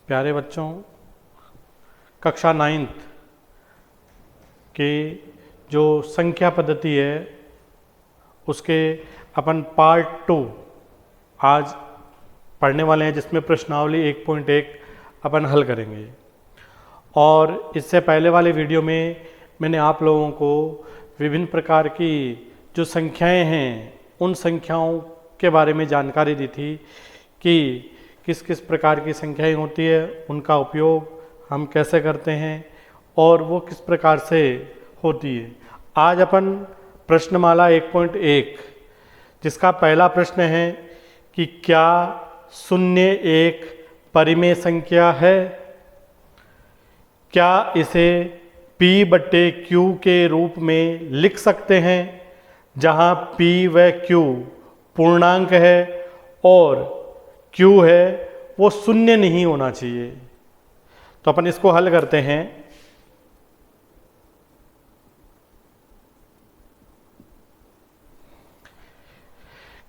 प्यारे बच्चों, कक्षा 9th के जो संख्या पद्धति है उसके अपन पार्ट 2 आज पढ़ने वाले हैं, जिसमें प्रश्नावली 1.1 अपन हल करेंगे। और इससे पहले वाले वीडियो में मैंने आप लोगों को विभिन्न प्रकार की जो संख्याएं हैं उन संख्याओं के बारे में जानकारी दी थी कि किस किस प्रकार की संख्याएं होती है, उनका उपयोग हम कैसे करते हैं और वो किस प्रकार से होती है। आज अपन प्रश्नमाला 1.1 जिसका पहला प्रश्न है कि क्या शून्य एक परिमेय संख्या है, क्या इसे P/Q के रूप में लिख सकते हैं, जहां P व Q पूर्णांक है और Q है वो शून्य नहीं होना चाहिए। तो अपन इसको हल करते हैं।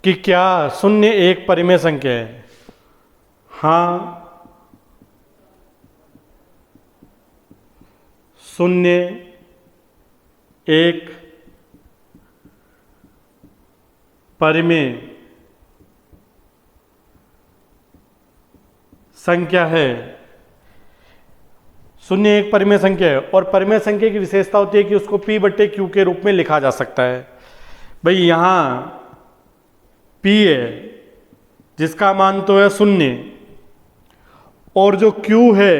कि क्या शून्य एक परिमेय संख्या है? हाँ, शून्य एक परिमेय संख्या है। शून्य एक परिमेय संख्या है और परिमेय संख्या की विशेषता होती है कि उसको P/Q के रूप में लिखा जा सकता है। भाई यहां P है जिसका मान तो है शून्य और जो Q है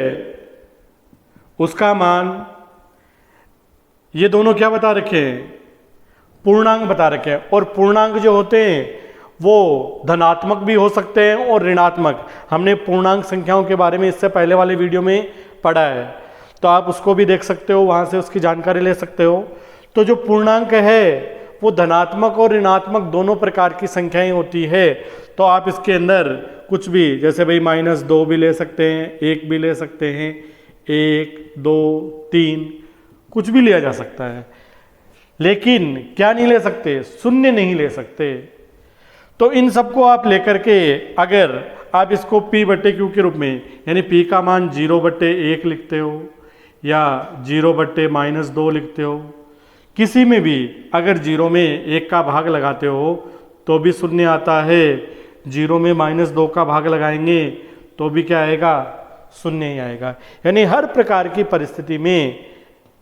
उसका मान, ये दोनों क्या बता रखे हैं? पूर्णांक बता रखे हैं। और पूर्णांक जो होते हैं वो धनात्मक भी हो सकते हैं और ऋणात्मक। हमने पूर्णांक संख्याओं के बारे में इससे पहले वाले वीडियो में पढ़ा है, तो आप उसको भी देख सकते हो, वहां से उसकी जानकारी ले सकते हो। तो जो पूर्णांक है वो धनात्मक और ऋणात्मक दोनों प्रकार की संख्याएं होती है। तो आप इसके अंदर कुछ भी, जैसे भाई -2 भी ले सकते हैं, 1 भी ले सकते हैं, 1, 2, 3 कुछ भी लिया जा सकता है, लेकिन क्या नहीं ले सकते? शून्य नहीं ले सकते। तो इन सबको आप लेकर के अगर आप इसको P/Q के रूप में, यानी P का मान 0/1 लिखते हो या 0/-2 लिखते हो, किसी में भी अगर 0 में 1 का भाग लगाते हो तो भी शून्य आता है, 0 में -2 का भाग लगाएंगे तो भी क्या आएगा? शून्य ही आएगा। यानी हर प्रकार की परिस्थिति में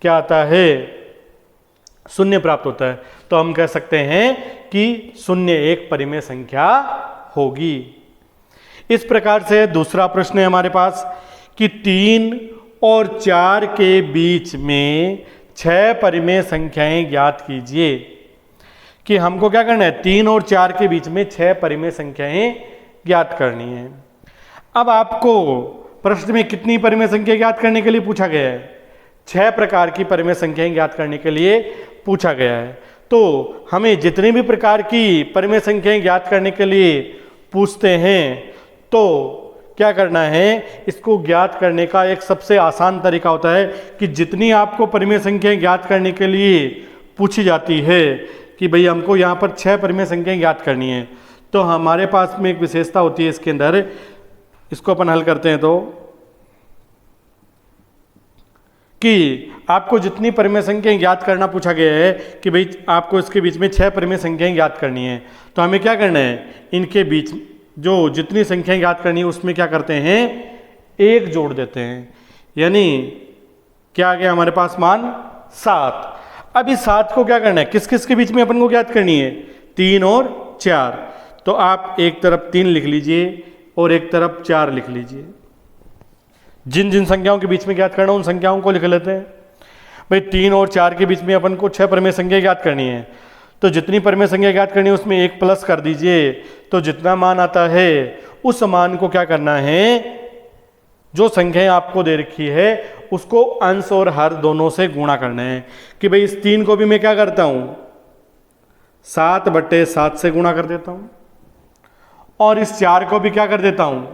क्या आता है? शून्य प्राप्त होता है। तो हम कह सकते हैं कि शून्य एक परिमेय संख्या होगी। इस प्रकार से दूसरा प्रश्न है हमारे पास कि 3 और 4 के बीच में 6 परिमेय संख्याएं ज्ञात कीजिए। कि हमको क्या करना है? 3 और 4 के बीच में 6 परिमेय संख्याएं ज्ञात करनी है। अब आपको प्रश्न में कितनी परिमेय संख्या ज्ञात करने के लिए पूछा गया है? 6 प्रकार की परिमेय संख्याएं ज्ञात करने के लिए पूछा गया है। तो हमें जितनी भी प्रकार की परिमेय संख्याएं ज्ञात करने के लिए पूछते हैं तो क्या करना है? इसको ज्ञात करने का एक सबसे आसान तरीका होता है कि जितनी आपको परिमेय संख्याएं ज्ञात करने के लिए पूछी जाती है कि भाई हमको यहाँ पर 6 परिमेय संख्याएं ज्ञात करनी है, तो हमारे पास में एक विशेषता होती है इसके अंदर। इसको अपन हल करते हैं तो कि आपको जितनी परिमेय संख्याएं ज्ञात करना पूछा गया है कि भाई आपको इसके बीच में 6 परिमेय संख्याएं ज्ञात करनी है, तो हमें क्या करना है? इनके बीच जो जितनी संख्याएं ज्ञात करनी है उसमें क्या करते हैं? 1 जोड़ देते हैं। यानी क्या आ गया हमारे पास? मान 7। अब इस 7 को क्या करना है? किस किस के बीच में अपन को ज्ञात करनी है? 3 और 4। तो आप एक तरफ 3 लिख लीजिए और एक तरफ 4 लिख लीजिए। जिन जिन संख्याओं के बीच में ज्ञात करना उन संख्याओं को लिख लेते हैं। भाई 3 और 4 के बीच में अपन को 6 परिमेय संख्या ज्ञात करनी है, तो जितनी परिमेय संख्या ज्ञात करनी है उसमें 1 प्लस कर दीजिए। तो जितना मान आता है उस मान को क्या करना है? जो संख्याएं आपको दे रखी है उसको अंश और हर दोनों से गुणा करना है। कि भाई इस 3 को भी मैं क्या करता हूं? 7/7 से गुणा कर देता हूं और इस 4 को भी क्या कर देता हूं?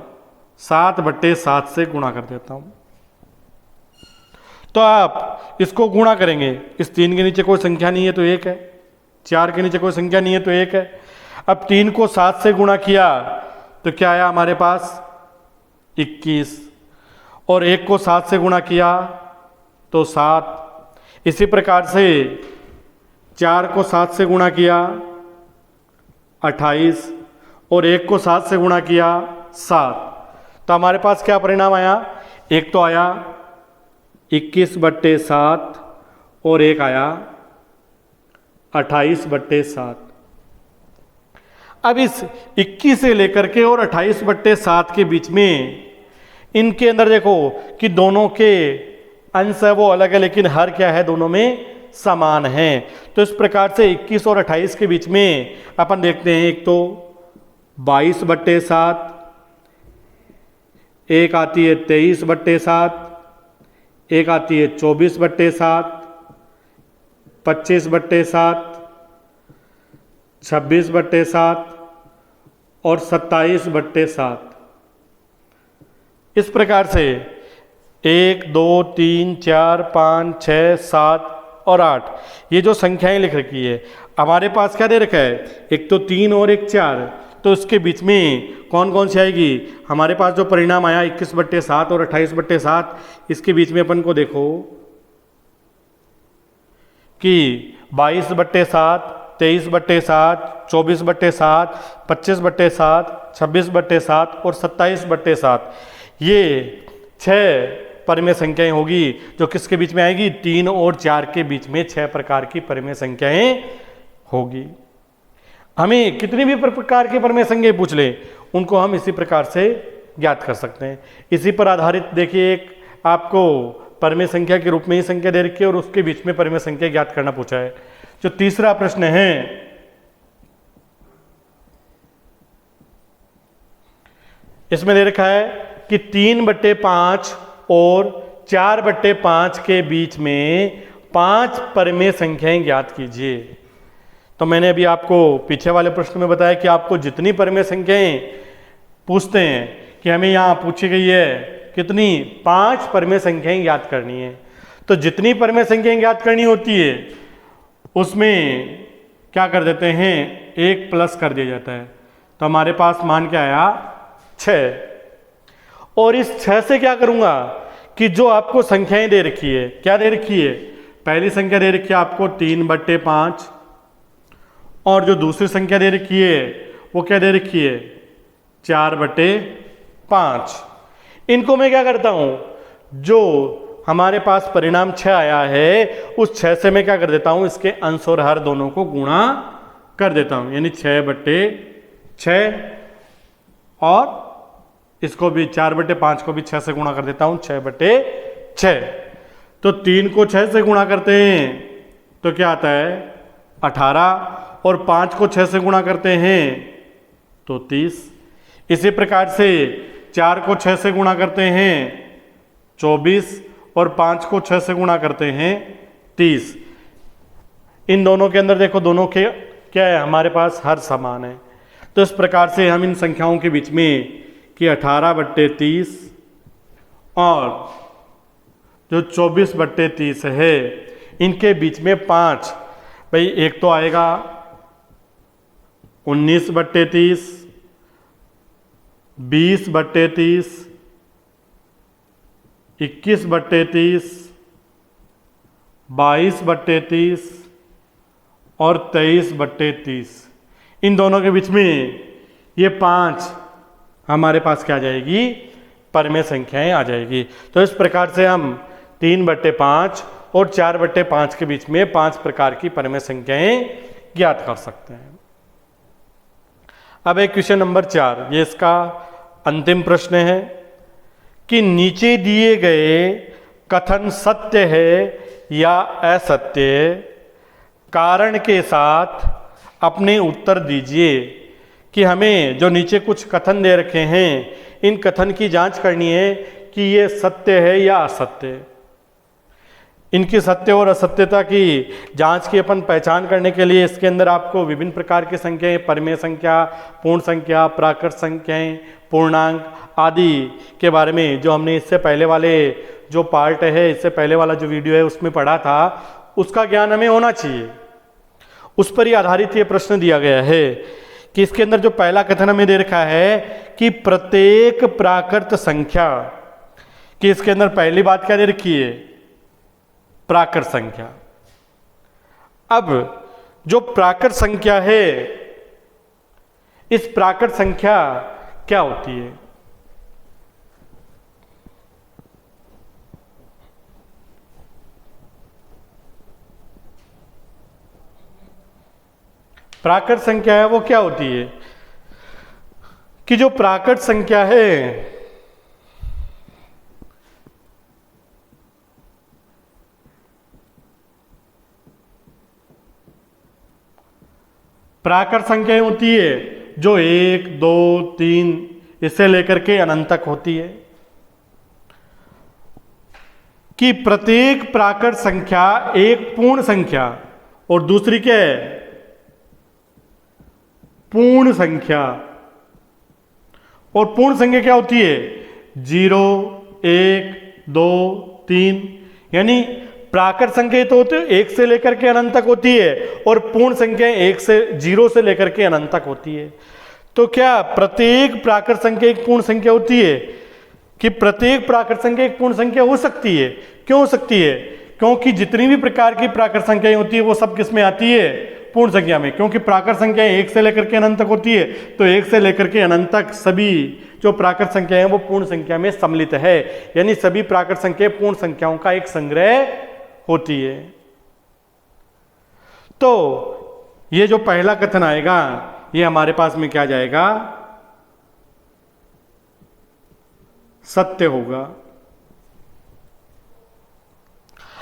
7/7 से गुणा कर देता हूं। तो आप इसको गुणा करेंगे। इस 3 के नीचे कोई संख्या नहीं है तो 1 है, 4 के नीचे कोई संख्या नहीं है तो 1 है। अब 3 को 7 से गुणा किया तो क्या आया हमारे पास? 21। और 1 को 7 से गुणा किया तो 7। इसी प्रकार से 4 को 7 से गुणा किया 28 और 1 को 7 से गुणा किया 7। तो हमारे पास क्या परिणाम आया? एक तो आया 21/7 और एक आया 28/7। अब इस 21 से लेकर के और 28/7 के बीच में इनके अंदर देखो कि दोनों के अंश है वो अलग है, लेकिन हर क्या है, दोनों में समान है। तो इस प्रकार से 21 और 28 के बीच में अपन देखते हैं, एक तो 22/7, एक आती है 23/7, एक आती है 24/7, 25/7, 26/7 और 27/7। इस प्रकार से 1, 2, 3, 4, 5, 6, 7 और 8 ये जो संख्याएं लिख रखी है, हमारे पास क्या दे रखा है? एक तो 3 और एक 4। तो इसके बीच में कौन कौन सी आएगी? हमारे पास जो परिणाम आया 21/7 और 28/7, इसके बीच में अपन को देखो कि 22/7, 23/7, 24/7, 25/7, 26/7 और 27/7 ये 6 परिमेय संख्याएं होगी जो किसके बीच में आएगी? 3 और 4 के बीच में 6 प्रकार की परिमेय संख्याएं होगी। हमें कितनी भी प्रकार की परिमेय संख्याएं पूछ ले, उनको हम इसी प्रकार से ज्ञात कर सकते हैं। इसी पर आधारित देखिए, एक आपको परिमेय संख्या के रूप में ही संख्या दे रखी है और उसके बीच में परिमेय संख्या ज्ञात करना पूछा है। जो तीसरा प्रश्न है, इसमें दे रखा है कि 3/5 और 4/5 के बीच में 5 परिमेय संख्याएं ज्ञात कीजिए। तो मैंने अभी आपको पीछे वाले प्रश्न में बताया कि आपको जितनी परिमेय संख्याएं पूछते हैं कि हमें यहाँ पूछी गई है कितनी? 5 परिमेय संख्याएं ज्ञात करनी है। तो जितनी परिमेय संख्याएं ज्ञात करनी होती है उसमें क्या कर देते हैं? 1 प्लस कर दिया जाता है। तो हमारे पास मान क्या आया? 6। और इस 6 से क्या करूंगा कि जो आपको संख्याएं दे रखी है, क्या दे रखी है? पहली संख्या दे रखी है आपको 3/5 और जो दूसरी संख्या दे रखी है वो क्या दे रखी है? 4/5। इनको मैं क्या करता हूं, जो हमारे पास परिणाम 6 आया है उस 6 से मैं क्या कर देता हूं, इसके अंश और हर दोनों को गुणा कर देता हूं, यानी 6/6 और इसको भी 4/5 को भी 6 से गुणा कर देता हूं, 6/6। तो 3 को 6 से गुणा करते हैं तो क्या आता है? 18 और 5 को 6 से गुणा करते हैं तो 30। इसी प्रकार से 4 को 6 से गुणा करते हैं 24 और 5 को 6 से गुणा करते हैं 30। इन दोनों के अंदर देखो, दोनों के क्या है? हमारे पास हर समान है। तो इस प्रकार से हम इन संख्याओं के बीच में कि 18/30 और जो 24/30 है, इनके बीच में 5, भाई एक तो आएगा 19/30, 20/30, 21/30, 22/30 और 23/30। इन दोनों के बीच में ये 5 हमारे पास क्या आ जाएगी? परिमेय संख्याएं आ जाएगी। तो इस प्रकार से हम 3/5 और 4/5 के बीच में 5 प्रकार की परिमेय संख्याएं ज्ञात कर सकते हैं। अब एक क्वेश्चन नंबर 4, ये इसका अंतिम प्रश्न है कि नीचे दिए गए कथन सत्य है या असत्य, कारण के साथ अपने उत्तर दीजिए। कि हमें जो नीचे कुछ कथन दे रखे हैं, इन कथन की जांच करनी है कि ये सत्य है या असत्य। इनकी सत्य और असत्यता की जांच की अपन पहचान करने के लिए इसके अंदर आपको विभिन्न प्रकार की संख्याएं, परिमेय संख्या, पूर्ण संख्या, प्राकृत संख्याएं, पूर्णांक आदि के बारे में जो हमने इससे पहले वाले जो पार्ट है, इससे पहले वाला जो वीडियो है उसमें पढ़ा था, उसका ज्ञान हमें होना चाहिए। उस पर ही आधारित ये प्रश्न दिया गया है कि इसके अंदर जो पहला कथन हमें दे रखा है कि प्रत्येक प्राकृत संख्या कि इसके अंदर पहली बात क्या दे रखी है, प्राकृत संख्या। अब जो प्राकृत संख्या है, इस प्राकृत संख्या क्या होती है? प्राकृत संख्या है वो क्या होती है कि जो प्राकृत संख्या है प्राकृत संख्याएं होती है जो 1, 2, 3 इससे लेकर के अनंत तक होती है, कि प्रत्येक प्राकृत संख्या एक पूर्ण संख्या और दूसरी क्या है, पूर्ण संख्या। और पूर्ण संख्या क्या होती है, 0, 1, 2, 3, यानी प्राकृत संख्या तो होती है 1 से लेकर के अनंत तक होती है और पूर्ण संख्या 0 से लेकर के अनंत तक होती है। तो क्या प्रत्येक प्राकृत संख्या एक पूर्ण संख्या होती है? कि प्रत्येक प्राकृत संख्या एक पूर्ण संख्या हो सकती है। क्यों हो सकती है? क्योंकि जितनी भी प्रकार की प्राकृत संख्याएं होती है वो सब किस में आती है, पूर्ण संख्या में। क्योंकि प्राकृत संख्याएं 1 से लेकर के अनंत तक होती है, तो 1 से लेकर के अनंत तक सभी जो प्राकृत संख्या है वो पूर्ण संख्या में सम्मिलित है, यानी सभी प्राकृत संख्या पूर्ण संख्याओं का एक संग्रह होती है। तो ये जो पहला कथन आएगा ये हमारे पास में क्या जाएगा, सत्य होगा।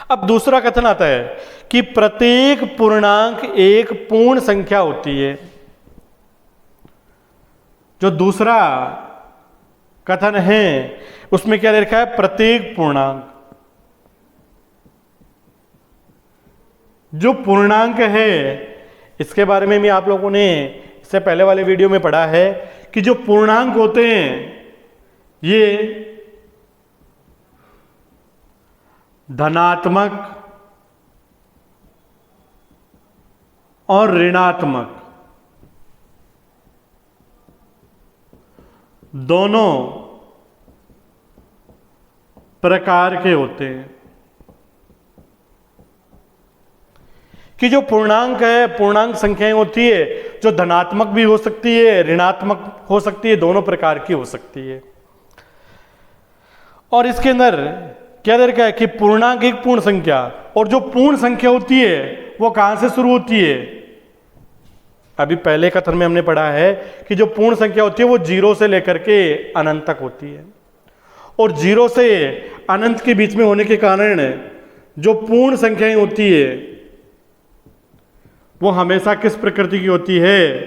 अब दूसरा कथन आता है कि प्रत्येक पूर्णांक एक पूर्ण संख्या होती है। जो दूसरा कथन है उसमें क्या लिखा है, प्रत्येक पूर्णांक। जो पूर्णांक है इसके बारे में भी आप लोगों ने इससे पहले वाले वीडियो में पढ़ा है कि जो पूर्णांक होते हैं ये धनात्मक और ऋणात्मक दोनों प्रकार के होते हैं। कि जो पूर्णांक है, पूर्णांक संख्याएं होती है जो धनात्मक भी हो सकती है, ऋणात्मक हो सकती है, दोनों प्रकार की हो सकती है। और इसके अंदर क्या दे रखा है कि पूर्णांक एक पूर्ण संख्या, और जो पूर्ण संख्या होती है वो कहां से शुरू होती है? अभी पहले कथन में हमने पढ़ा है कि जो पूर्ण संख्या होती है वो 0 से लेकर के अनंत तक होती है, और 0 से अनंत के बीच में होने के कारण जो पूर्ण संख्याएं होती है वो हमेशा किस प्रकृति की होती है,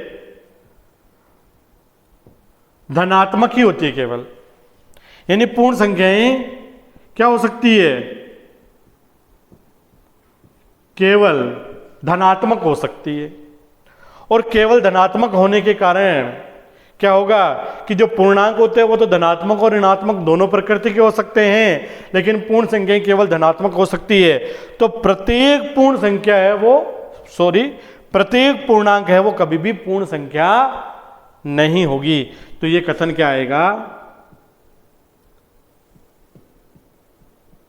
धनात्मक ही होती है केवल। यानी पूर्ण संख्याएं क्या हो सकती है, केवल धनात्मक हो सकती है। और केवल धनात्मक होने के कारण क्या होगा कि जो पूर्णांक होते हैं वो तो धनात्मक और ऋणात्मक दोनों प्रकृति के हो सकते हैं, लेकिन पूर्ण संख्याएं केवल धनात्मक हो सकती है। तो प्रत्येक पूर्ण संख्या है वो प्रत्येक पूर्णांक है वो कभी भी पूर्ण संख्या नहीं होगी। तो ये कथन क्या आएगा,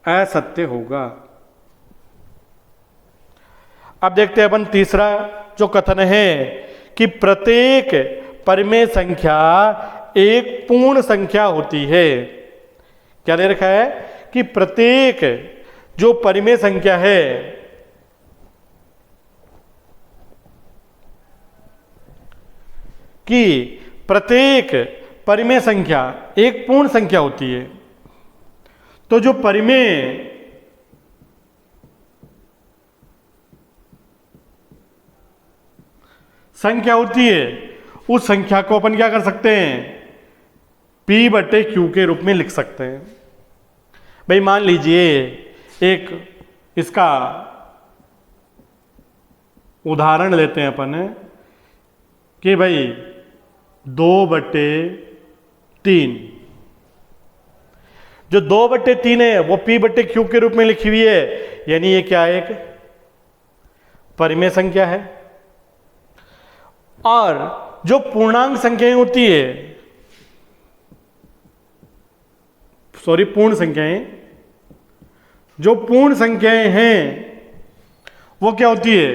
असत्य होगा। अब देखते हैं अपन तीसरा जो कथन है कि प्रत्येक परिमेय संख्या एक पूर्ण संख्या होती है। क्या दे रखा है कि प्रत्येक जो परिमेय संख्या है कि प्रत्येक परिमेय संख्या एक पूर्ण संख्या होती है। तो जो परिमेय संख्या होती है उस संख्या को अपन क्या कर सकते हैं, P/Q के रूप में लिख सकते हैं। भाई मान लीजिए एक इसका उदाहरण लेते हैं अपन कि भाई 2/3, जो 2/3 है वो P/Q के रूप में लिखी हुई है, यानी ये क्या है, एक परिमेय संख्या है। और जो पूर्णांक संख्याएं होती है पूर्ण संख्याएं, जो पूर्ण संख्याएं हैं वो क्या होती है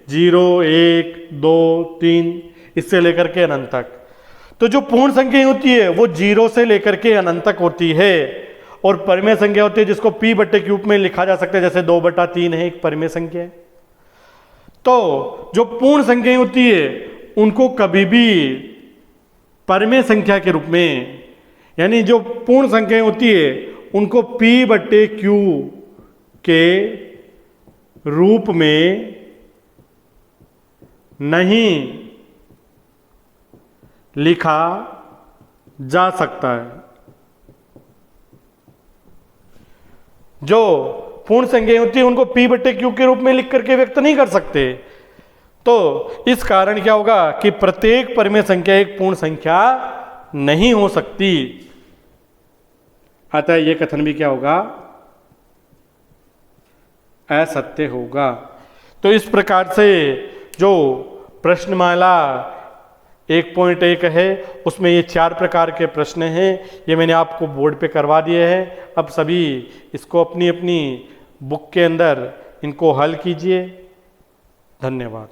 0, 1, 2, 3 इससे लेकर के अनंत तक। तो जो पूर्ण संख्याएं होती है वो 0 से लेकर के अनंत तक होती है, और परिमेय संख्या होती है जिसको p बट्टे क्यूब में लिखा जा सकता है, जैसे 2/3 है एक परिमेय संख्या है। तो जो पूर्ण संख्याएं होती है उनको कभी भी परिमेय संख्या के रूप में, यानी जो पूर्ण संख्याएं होती है उनको p बट्टे क्यू के रूप में नहीं लिखा जा सकता है। जो पूर्ण संख्याएं होती है उनको p बट्टे क्यू के रूप में लिख करके व्यक्त नहीं कर सकते। तो इस कारण क्या होगा कि प्रत्येक परिमेय संख्या एक पूर्ण संख्या नहीं हो सकती। अतः यह कथन भी क्या होगा, असत्य होगा। तो इस प्रकार से जो प्रश्नमाला 1.1 है उसमें ये 4 प्रकार के प्रश्न हैं, ये मैंने आपको बोर्ड पे करवा दिए हैं। अब सभी इसको अपनी अपनी बुक के अंदर इनको हल कीजिए। धन्यवाद।